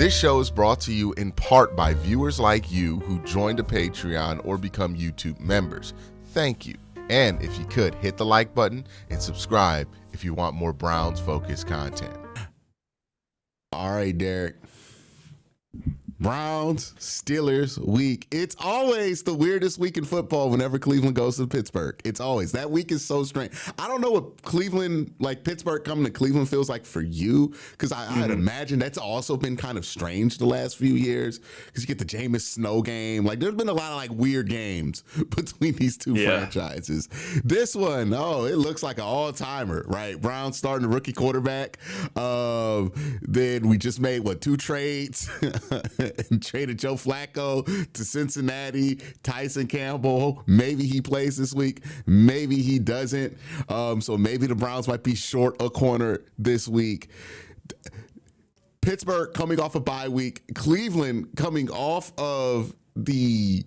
This show is brought to you in part by viewers like you who joined a Patreon or become YouTube members. Thank you. And if you could, hit the like button and subscribe if you want more Browns-focused content. All right, Derek. Browns, Steelers week. It's always the weirdest week in football whenever Cleveland goes to Pittsburgh. It's always. That week is so strange. I don't know what Cleveland, like Pittsburgh coming to Cleveland feels like for you, because I'd imagine that's also been kind of strange the last few years, because you get the Jameis Snow game. Like, there's been a lot of like weird games between these two franchises. This one, it looks like an all-timer, right? Browns starting a rookie quarterback. Then we just made, two trades? And traded Joe Flacco to Cincinnati. Tyson Campbell, maybe he plays this week, maybe he doesn't. So maybe the Browns might be short a corner this week. Pittsburgh coming off a bye week. Cleveland coming off of the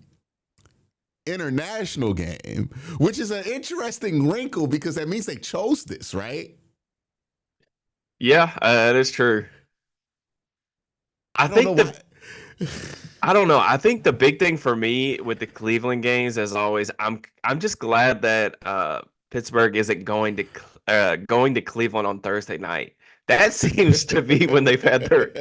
international game, which is an interesting wrinkle because that means they chose this, right? Yeah, that is true. I don't know. I think the big thing for me with the Cleveland games, as always, I'm just glad that Pittsburgh isn't going to Cleveland on Thursday night. That seems to be when they've had their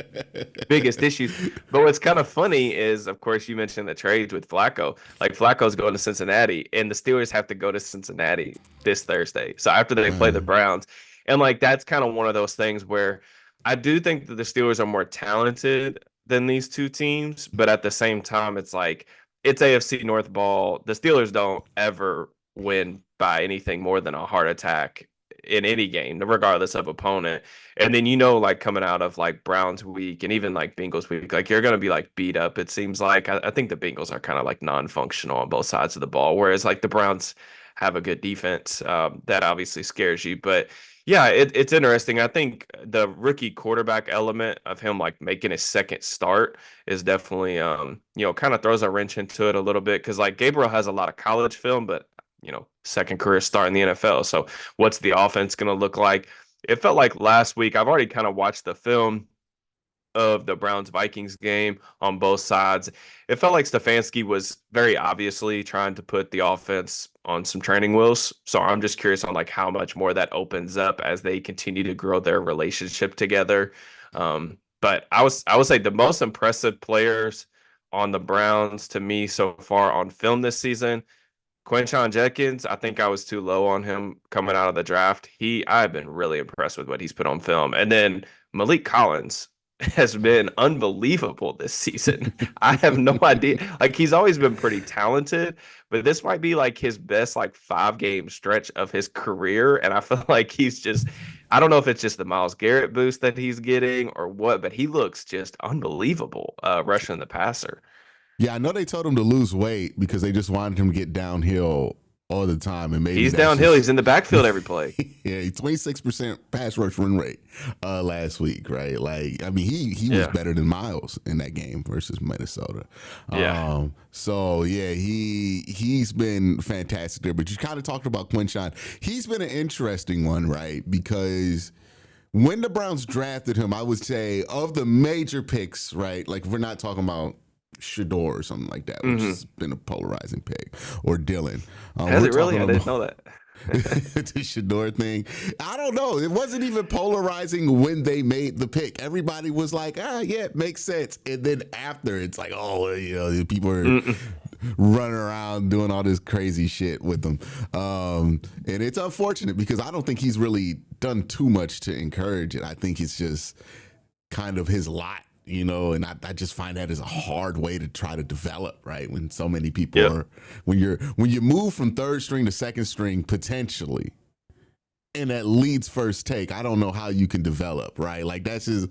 biggest issues. But what's kind of funny is, of course, you mentioned the trades with Flacco. Like, Flacco's going to Cincinnati, and the Steelers have to go to Cincinnati this Thursday. So after they play the Browns, and like that's kind of one of those things where I do think that the Steelers are more talented than these two teams, but at the same time, it's like it's AFC North ball. The Steelers don't ever win by anything more than a heart attack in any game, regardless of opponent. And then, like coming out of like Browns week and even like Bengals week, like you're going to be like beat up. It seems like I think the Bengals are kind of like non-functional on both sides of the ball, whereas like the Browns have a good defense that obviously scares you. But yeah, it's interesting. I think the rookie quarterback element of him like making his second start is definitely kind of throws a wrench into it a little bit, because like Gabriel has a lot of college film, but second career start in the NFL. So what's the offense going to look like? It felt like last week, I've already kind of watched the film of the Browns-Vikings game on both sides. It felt like Stefanski was very obviously trying to put the offense on some training wheels. So I'm just curious on like how much more that opens up as they continue to grow their relationship together. But I would say the most impressive players on the Browns to me so far on film this season, Quincy Jenkins, I think I was too low on him coming out of the draft. I've been really impressed with what he's put on film. And then Malik Collins has been unbelievable this season. I have no idea. Like, he's always been pretty talented, but this might be like his best like 5-game stretch of his career. And I feel like I don't know if it's just the Myles Garrett boost that he's getting or what, but he looks just unbelievable rushing the passer. Yeah, I know they told him to lose weight because they just wanted him to get downhill all the time, and maybe he's downhill. He's in the backfield every play. Yeah, 26% pass rush run rate last week, right? Like, I mean, he was better than Myles in that game versus Minnesota. Yeah. So yeah, he's been fantastic there. But you kind of talked about Quinshon. He's been an interesting one, right? Because when the Browns drafted him, I would say of the major picks, right? Like, we're not talking about Shador or something like that, which has been a polarizing pick, or Dylan. Has it really? I didn't know that. The Shador thing, I don't know. It wasn't even polarizing when they made the pick. Everybody was like, yeah, it makes sense. And then after, it's like, people are running around doing all this crazy shit with them. And it's unfortunate because I don't think he's really done too much to encourage it. I think it's just kind of his lot. And I just find that as a hard way to try to develop, right? When so many people are, when you move from third string to second string potentially, and that leads first take, I don't know how you can develop, right? Like, that's just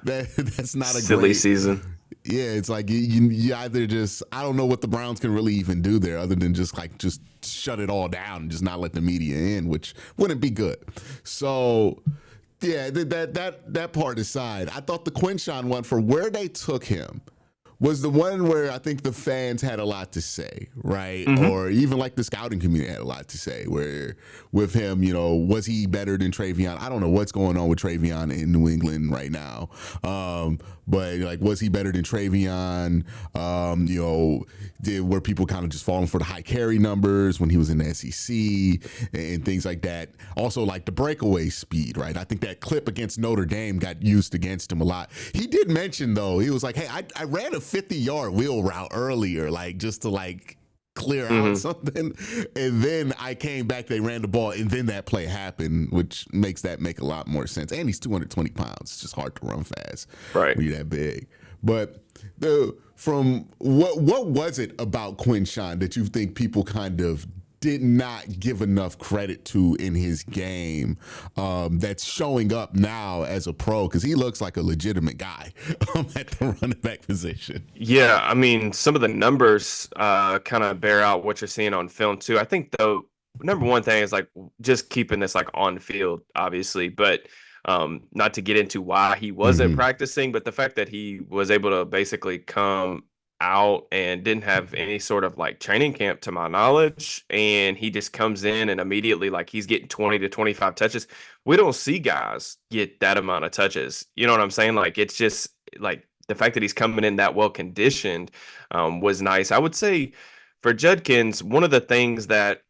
that's not a silly season. Yeah, it's like you either just, I don't know what the Browns can really even do there other than just shut it all down and just not let the media in, which wouldn't be good. So. Yeah, that part aside, I thought the Quinshon one, for where they took him, was the one where I think the fans had a lot to say, right? Hmm. Or even like the scouting community had a lot to say. Where with him, was he better than Travion? I don't know what's going on with Travion in New England right now, but like, was he better than Travion? Were people kind of just falling for the high carry numbers when he was in the SEC and things like that? Also, like the breakaway speed, right? I think that clip against Notre Dame got used against him a lot. He did mention though, he was like, "Hey, I ran a 50-yard wheel route earlier, like just to like clear out Hmm. something, and then I came back, they ran the ball, and then that play happened, which makes that make a lot more sense. And he's 220 pounds; it's just hard to run fast Right. when you're that big. But from what was it about Quinshawn that you think people kind of did not give enough credit to in his game, that's showing up now as a pro? Because he looks like a legitimate guy at the running back position. Yeah, I mean, some of the numbers kind of bear out what you're seeing on film too. I think though, number one thing is like just keeping this like on field, obviously, but not to get into why he wasn't Mm-hmm. practicing, but the fact that he was able to basically come out and didn't have any sort of like training camp to my knowledge, and he just comes in and immediately like he's getting 20 to 25 touches. We don't see guys get that amount of touches. You know what I'm saying? Like it's just like the fact that he's coming in that well conditioned was nice. I would say for Judkins, one of the things that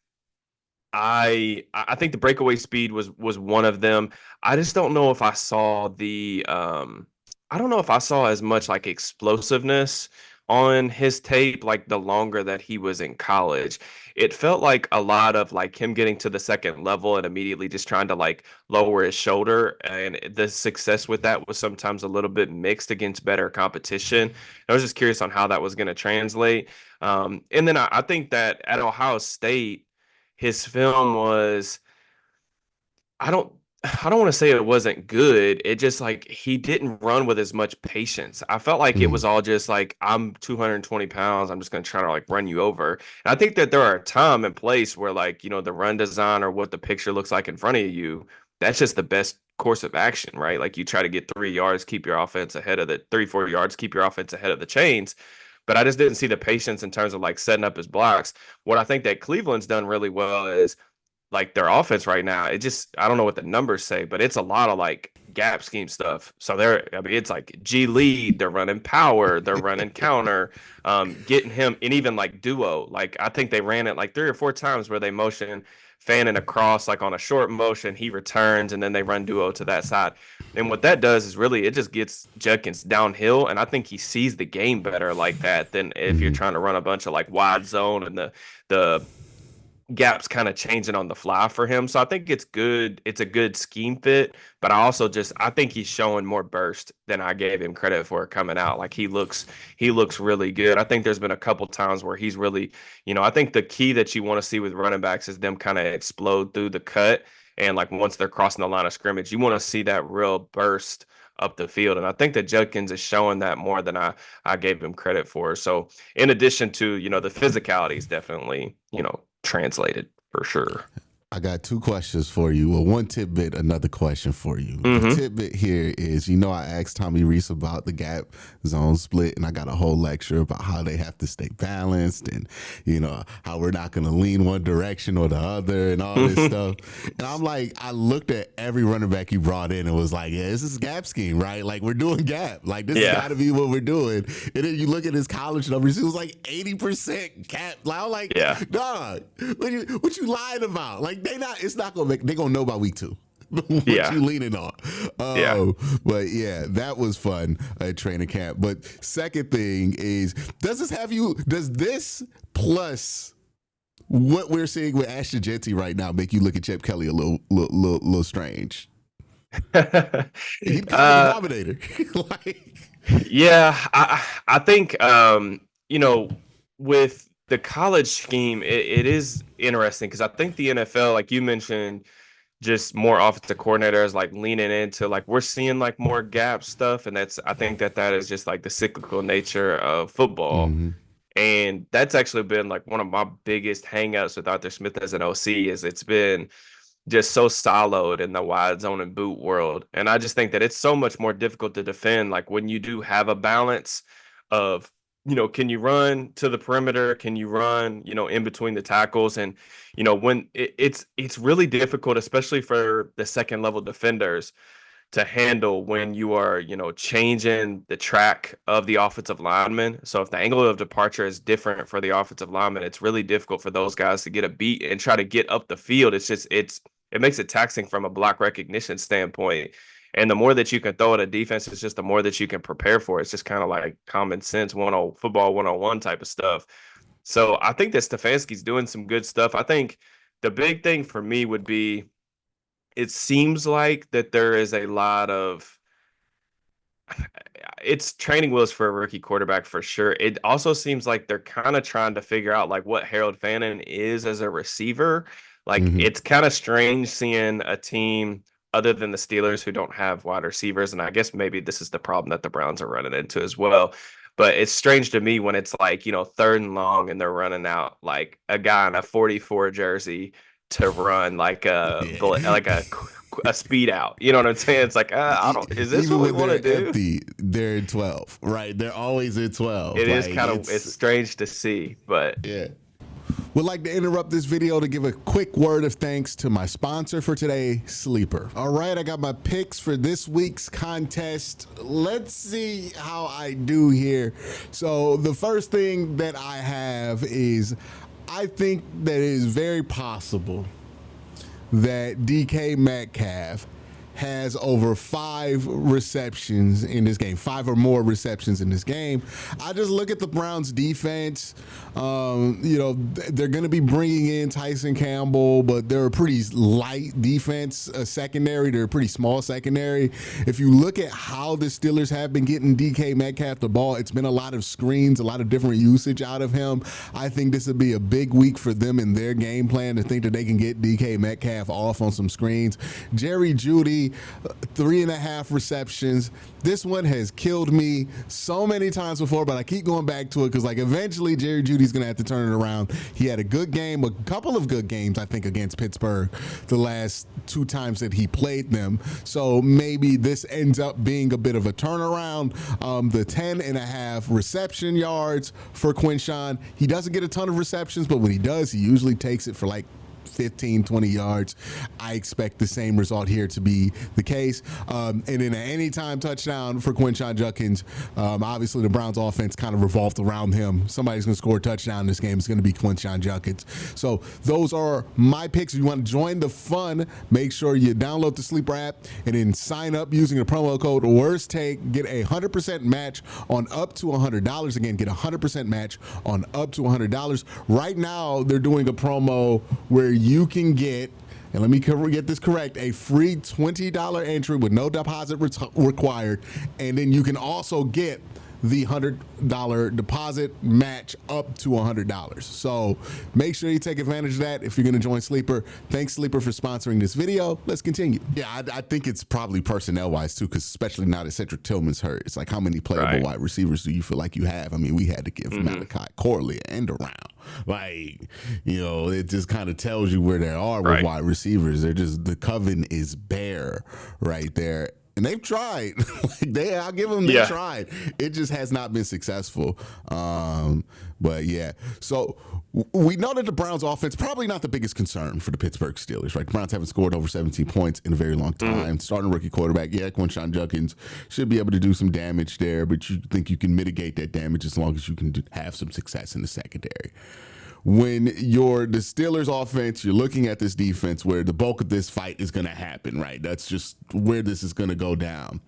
I think the breakaway speed was one of them. I just don't know if I saw the I don't know if I saw as much like explosiveness on his tape like the longer that he was in college. It felt like a lot of like him getting to the second level and immediately just trying to like lower his shoulder, and the success with that was sometimes a little bit mixed against better competition. I was just curious on how that was going to translate. And then I think that at Ohio State his film was I don't I don't want to say it wasn't good. It just like he didn't run with as much patience. I felt like it Mm-hmm. was all just like I'm 220 pounds. I'm just gonna try to like run you over. And I think that there are a time and place where like the run design or what the picture looks like in front of you. That's just the best course of action, right? Like you try to get 3 yards, keep your offense ahead of the 3, 4 yards, keep your offense ahead of the chains. But I just didn't see the patience in terms of like setting up his blocks. What I think that Cleveland's done really well is like their offense right now, it just I don't know what the numbers say, but it's a lot of like gap scheme stuff. So I mean, it's like G lead, they're running power, they're running counter, getting him, and even like duo. Like I think they ran it like 3 or 4 times where they motion fanning across like on a short motion, he returns, and then they run duo to that side. And what that does is really it just gets Judkins downhill, and I think he sees the game better like that than if you're Mm-hmm. trying to run a bunch of like wide zone and the gaps kind of changing on the fly for him. So I think it's good. It's a good scheme fit, but I think he's showing more burst than I gave him credit for coming out. Like he looks really good. I think there's been a couple times where he's really, I think the key that you want to see with running backs is them kind of explode through the cut. And like once they're crossing the line of scrimmage, you want to see that real burst up the field. And I think that Judkins is showing that more than I gave him credit for. So in addition to, the physicalities definitely, translated for sure. I got two questions for you. Well, one tidbit, another question for you. The Hmm. tidbit here is, I asked Tommy Reese about the gap zone split, and I got a whole lecture about how they have to stay balanced and, how we're not going to lean one direction or the other and all this stuff. And I'm like, I looked at every running back you brought in and was like, yeah, this is gap scheme, right? Like, we're doing gap. Like, this has Yeah. got to be what we're doing. And then you look at his college numbers, it was like 80% gap. Like, I'm like, Yeah. dog, what you lying about? Like, it's not gonna make, they gonna know by week 2 what Yeah. you leaning on. Yeah. But yeah, that was fun at training camp. But second thing is, does this plus what we're seeing with Ashton Jeanty right now make you look at Chip Kelly a little strange? He's kind of a uh dominator. Like, yeah, I think with the college scheme, it is interesting because I think the NFL, like you mentioned, just more offensive coordinators like leaning into like we're seeing like more gap stuff, and I think that is just like the cyclical nature of football. mm-hmm, And that's actually been like one of my biggest hangups with Arthur Smith as an OC is it's been just so siloed in the wide zone and boot world. And I just think that it's so much more difficult to defend like when you do have a balance of can you run to the perimeter? Can you run, in between the tackles? And, when it's really difficult, especially for the second level defenders to handle when you are, changing the track of the offensive lineman. So if the angle of departure is different for the offensive lineman, it's really difficult for those guys to get a beat and try to get up the field. It makes it taxing from a block recognition standpoint. And the more that you can throw at a defense, it's just the more that you can prepare for it. It's just kind of like common sense, football 101 type of stuff. So I think that Stefanski's doing some good stuff. I think the big thing for me would be it seems like that there is a lot of it's training wheels for a rookie quarterback for sure. It also seems like they're kind of trying to figure out like what Harold Fannin is as a receiver. Like Hmm. it's kind of strange seeing a team other than the Steelers who don't have wide receivers, and I guess maybe this is the problem that the Browns are running into as well. But it's strange to me when it's like, third and long and they're running out like a guy in a 44 jersey to run like a Yeah. like a speed out. You know what I'm saying? It's like, I don't. Is this Even what we when want to they're do? empty, they're in 12, right? They're always in 12. It is Like, kind of it's strange to see, but yeah. Would like to interrupt this video to give a quick word of thanks to my sponsor for today, Sleeper. All right, I got my picks for this week's contest. Let's see how I do here. So the first thing that I have is I think that it is very possible that DK Metcalf has over 5 receptions in this game, 5 or more receptions in this game. I just look at the Browns defense. They're going to be bringing in Tyson Campbell, but they're a pretty light defense secondary. They're a pretty small secondary. If you look at how the Steelers have been getting DK Metcalf the ball, it's been a lot of screens, a lot of different usage out of him. I think this would be a big week for them in their game plan to think that they can get DK Metcalf off on some screens. Jerry Jeudy, 3.5 receptions. This one has killed me so many times before, but I keep going back to it because, like, eventually Jerry Judy's going to have to turn it around. He had a good game, a couple of good games, I think, against Pittsburgh the last 2 times that he played them. So maybe this ends up being a bit of a turnaround. The 10.5 reception yards for Quincy. He doesn't get a ton of receptions, but when he does, he usually takes it for like 15, 20 yards. I expect the same result here to be the case. And in an anytime touchdown for Quinshon Judkins, obviously the Browns offense kind of revolved around him. Somebody's going to score a touchdown in this game. It's going to be Quinshon Judkins. So those are my picks. If you want to join the fun, make sure you download the Sleeper app and then sign up using the promo code Worst Take. Get a 100% match on up to $100. Again, get a 100% match on up to $100. Right now, they're doing a promo where you can get, and let me get this correct, a free $20 entry with no deposit required. And then you can also get the $100 deposit match up to $100. So make sure you take advantage of that if you're going to join Sleeper. Thanks, Sleeper, for sponsoring this video. Let's continue. Yeah, I think it's probably personnel-wise, too, because especially now that Cedric Tillman's hurt, it's like, how many playable wide receivers do you feel like you have? I mean, we had to give Malachi Corley and around. Like, it just kind of tells you where they are with wide receivers. They're just, the coven is bare right there. And they've tried. I'll give them, they tried. It just has not been successful. But yeah, so we know that the Browns offense probably not the biggest concern for the Pittsburgh Steelers, right? The Browns haven't scored over 17 points in a very long time. Starting rookie quarterback, Quinshon Judkins should be able to do some damage there, but you think you can mitigate that damage as long as you can have some success in the secondary. When you're the Steelers offense, you're looking at this defense where the bulk of this fight is going to happen, right? That's just where this is going to go down.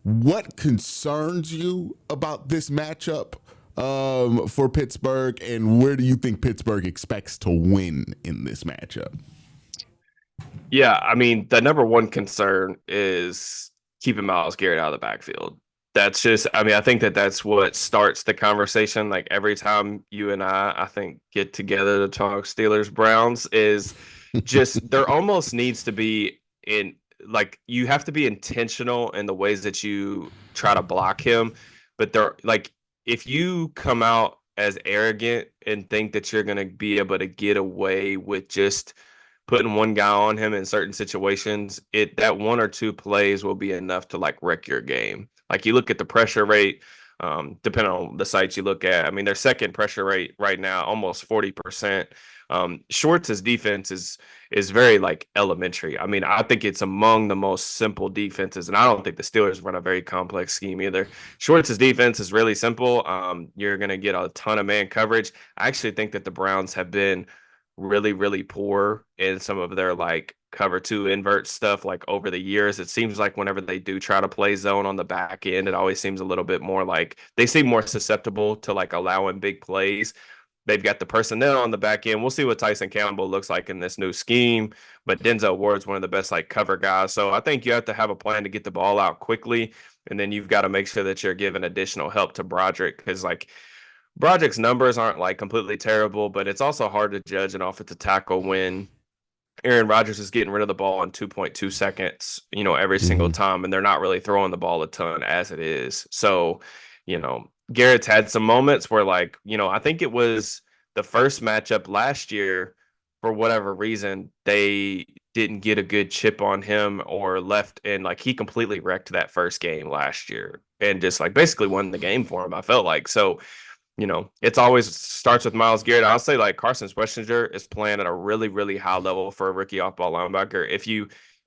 What concerns you about this matchup for Pittsburgh, and where do you think Pittsburgh expects to win in this matchup? Yeah, I mean, the number one concern is keeping Myles Garrett out of the backfield. That's just, I mean, I think that that's what starts the conversation. Like every time you and I think, get together to talk Steelers Browns, is just there almost needs to be like you have to be intentional in the ways that you try to block him. But there, like, if you come out as arrogant and think that you're going to be able to get away with just putting one guy on him in certain situations, that 1 or 2 plays will be enough to like wreck your game. Like you look at the pressure rate depending on the sites you look at. I mean, their second pressure rate right now, almost 40%. Schwartz's defense is very like elementary. I mean, I think it's among the most simple defenses, and I don't think the Steelers run a very complex scheme either. Schwartz's defense is really simple. You're going to get a ton of man coverage. I actually think that the Browns have been really, really poor in some of their like cover two invert stuff like over the years. It seems like whenever they do try to play zone on the back end, it always seems a little bit more like they seem more susceptible to like allowing big plays. They've got the personnel on the back end. We'll see what Tyson Campbell looks like in this new scheme, but Denzel Ward's one of the best like cover guys. So I think you have to have a plan to get the ball out quickly, and then you've got to make sure that you're giving additional help to Broderick because like Broderick's numbers aren't like completely terrible, but it's also hard to judge an offensive tackle when Aaron Rodgers is getting rid of the ball in 2.2 seconds, every single Mm-hmm. time, and they're not really throwing the ball a ton as it is. So, Garrett's had some moments where, like, I think it was the first matchup last year, for whatever reason, they didn't get a good chip on him or left, and like he completely wrecked that first game last year and just like basically won the game for him, I felt like. So, it's always starts with Myles Garrett. I'll say like Carson Schwarzenegger is playing at a really, really high level for a rookie off-ball linebacker.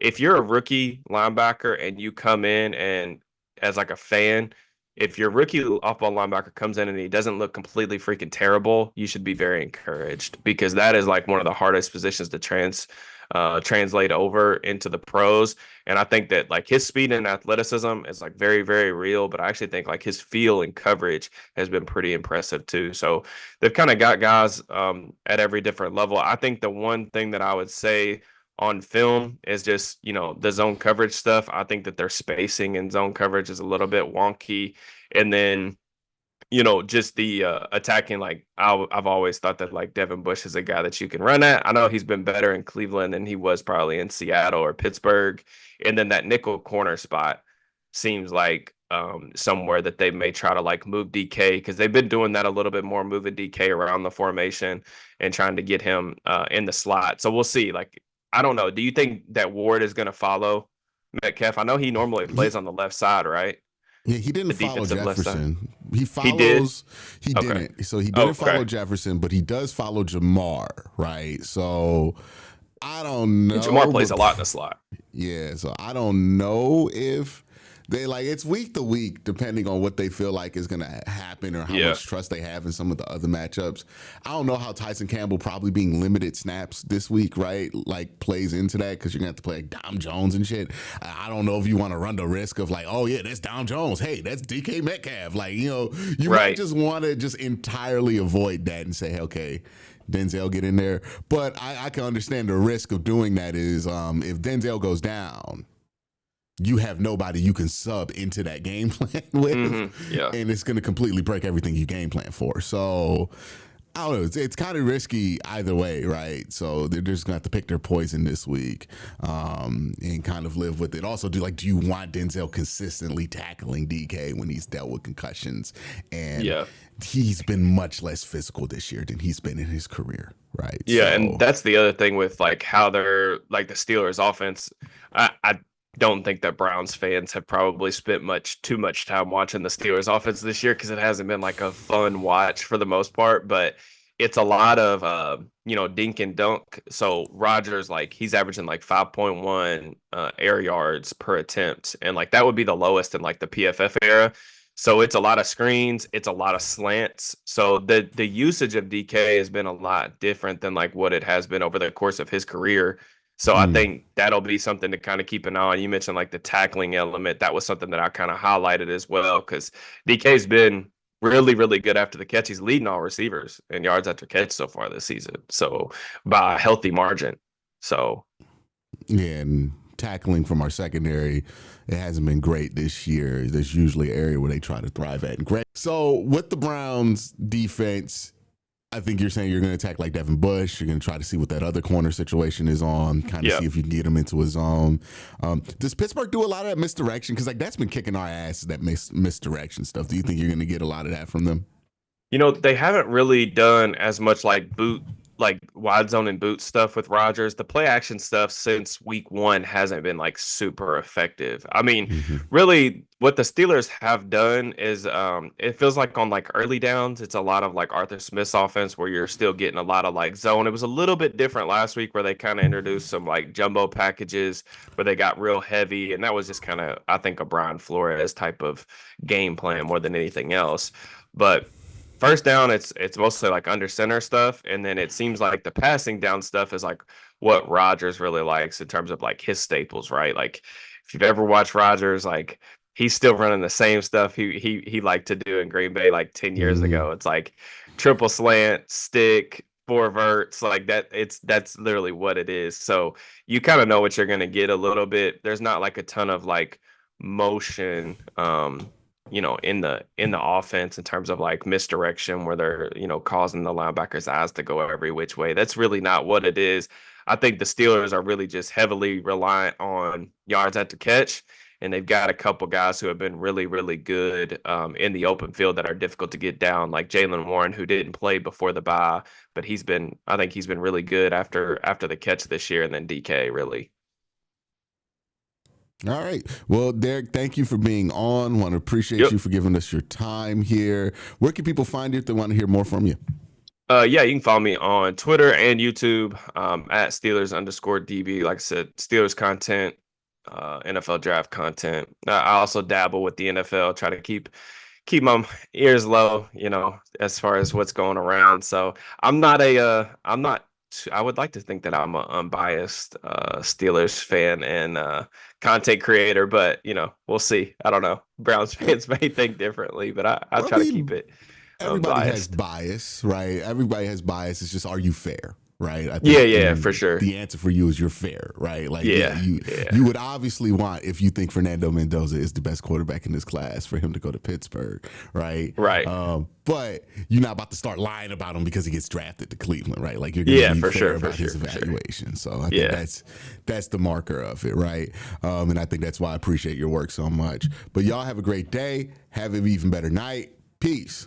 If you're a rookie linebacker and you come in and as like a fan, if your rookie off-ball linebacker comes in and he doesn't look completely freaking terrible, you should be very encouraged because that is like one of the hardest positions to translate over into the pros. And I think that like his speed and athleticism is like very, very real. But I actually think like his feel and coverage has been pretty impressive too. So they've kind of got guys at every different level. I think the one thing that I would say on film is just, the zone coverage stuff. I think that their spacing and zone coverage is a little bit wonky. And then just the attacking, like I've always thought that like Devin Bush is a guy that you can run at. I know he's been better in Cleveland than he was probably in Seattle or Pittsburgh. And then that nickel corner spot seems like somewhere that they may try to like move DK because they've been doing that a little bit more, moving DK around the formation and trying to get him in the slot. So we'll see. Like, I don't know. Do you think that Ward is going to follow Metcalf? I know he normally plays on the left side, right? Yeah, he didn't The follow defensive left side. Jefferson. He He did? follows. He Okay. didn't. So he didn't follow Okay. Jefferson, but he does follow Jamar, right? So I don't And Jamar know, plays but a lot in the slot. yeah. So I don't know if they like it's week to week, depending on what they feel like is going to happen or how Yeah. much trust they have in some of the other matchups. I don't know how Tyson Campbell probably being limited snaps this week, right? Like plays into that because you're going to have to play like Dom Jones and shit. I don't know if you want to run the risk of like, oh yeah, that's Dom Jones. Hey, that's DK Metcalf. Like, you might Right. just want to just entirely avoid that and say, hey, okay, Denzel get in there. But I can understand the risk of doing that is if Denzel goes down, you have nobody you can sub into that game plan with, Yeah. and it's going to completely break everything you game plan for. So I don't know. It's kind of risky either way, right? So they're just going to have to pick their poison this week and kind of live with it. Also, do you want Denzel consistently tackling DK when he's dealt with concussions? And Yeah. he's been much less physical this year than he's been in his career, right? Yeah. So And that's the other thing with like how they're like the Steelers offense. I don't think that Browns fans have probably spent too much time watching the Steelers offense this year because it hasn't been like a fun watch for the most part, but it's a lot of dink and dunk. So Rodgers, like he's averaging like 5.1 air yards per attempt, and like that would be the lowest in like the PFF era. So it's a lot of screens, it's a lot of slants. So the usage of DK has been a lot different than like what it has been over the course of his career. So I think that'll be something to kind of keep an eye on. You mentioned like the tackling element. That was something that I kind of highlighted as well because DK's been really, really good after the catch. He's leading all receivers in yards after catch so far this season. So by a healthy margin. So yeah, and tackling from our secondary, it hasn't been great this year. There's usually an area where they try to thrive at. And great. So with the Browns defense, I think you're saying you're going to attack like Devin Bush. You're going to try to see what that other corner situation is on, kind of see if you can get him into his zone. Does Pittsburgh do a lot of that misdirection? Because like that's been kicking our ass, that misdirection stuff. Do you think you're going to get a lot of that from them? they haven't really done as much like boot like wide zone and boot stuff with Rodgers, the play action stuff since week one hasn't been like super effective. I mean, Mhm. really what the Steelers have done is it feels like on like early downs, it's a lot of like Arthur Smith's offense where you're still getting a lot of like zone. It was a little bit different last week where they kind of introduced some like jumbo packages where they got real heavy, and that was just kind of I think a Brian Flores type of game plan more than anything else. But first down, it's mostly like under center stuff, and then it seems like the passing down stuff is like what Rodgers really likes in terms of like his staples, right? Like if you've ever watched Rodgers, like he's still running the same stuff he liked to do in Green Bay like 10 years Mhm. ago. It's like triple slant, stick, four verts, like that. That's literally what it is. So you kind of know what you're gonna get a little bit. There's not like a ton of like motion in the offense in terms of like misdirection where they're, causing the linebackers' eyes to go every which way. That's really not what it is. I think the Steelers are really just heavily reliant on yards at the catch, and they've got a couple guys who have been really, really good in the open field that are difficult to get down, like Jalen Warren, who didn't play before the bye, but I think he's been really good after the catch this year, and then DK really. All right. Well, Derek, thank you for being on. Want to appreciate Yep. you for giving us your time here. Where can people find you if they want to hear more from you? Yeah, you can follow me on Twitter and YouTube at Steelers_DB. Like I said, Steelers content, NFL draft content. I also dabble with the NFL, try to keep my ears low, as far as what's going around. So I'm not. I would like to think that I'm an unbiased Steelers fan and content creator, but we'll see. I don't know. Browns fans may think differently, but I Well, I try to keep mean, it everybody has unbiased. bias, right? Everybody has bias. It's just, are you fair, right? I Yeah, think, yeah, for and sure. the answer for you is you're fair, right? Like, yeah, Yeah, you yeah, would obviously want, if you think Fernando Mendoza is the best quarterback in this class, for him to go to Pittsburgh, right? right. But you're not about to start lying about him because he gets drafted to Cleveland, right? Like, you're going to Yeah, be for fair sure, for about his sure, for sure. evaluation. So I think Yeah. that's the marker of it, right? And I think that's why I appreciate your work so much. But y'all have a great day. Have an even better night. Peace.